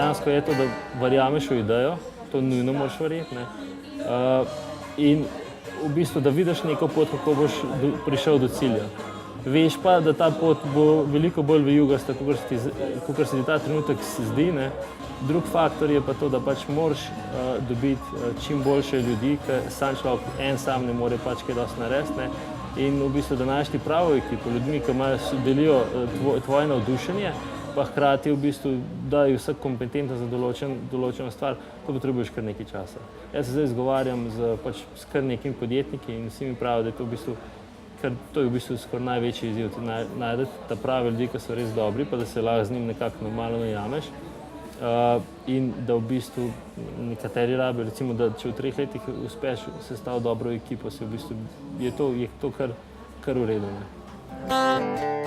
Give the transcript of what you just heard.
dejansko je to, da verjameš v idejo, to nujno moraš verjeti, ne. In v bistvu, da vidiš neko pot, kako boš prišel do cilja. Veš pa, da ta pot bo veliko bolj vijugasta, kakor se ti ta trenutek zdi, ne. Drug faktor je pa to, da pač moraš dobiti čim boljše ljudi, ker človek en sam ne more pač kaj dosti narediti, ne. In v bistvu, da najti pravo ekipo, ljudmi, ki delijo tvoje navdušenje, pa hkrati v bistvu dajo vse kompetentno za določeno stvar, to potrebuješ kar nekaj časa. Jaz se zdaj zgovarjam s kar nekimi podjetniki in vsi mi pravijo, da je to v bistvu, ker to je v bistvu skoraj največji izziv, najti ta pravi ljudi, ki so res dobri, pa da se lahko z njim nekako normalno najameš. In da v bistvu nekateri rabijo, recimo, da če v 3 letih uspeš sestaviti dobro ekipo, je to kar v redu, ne.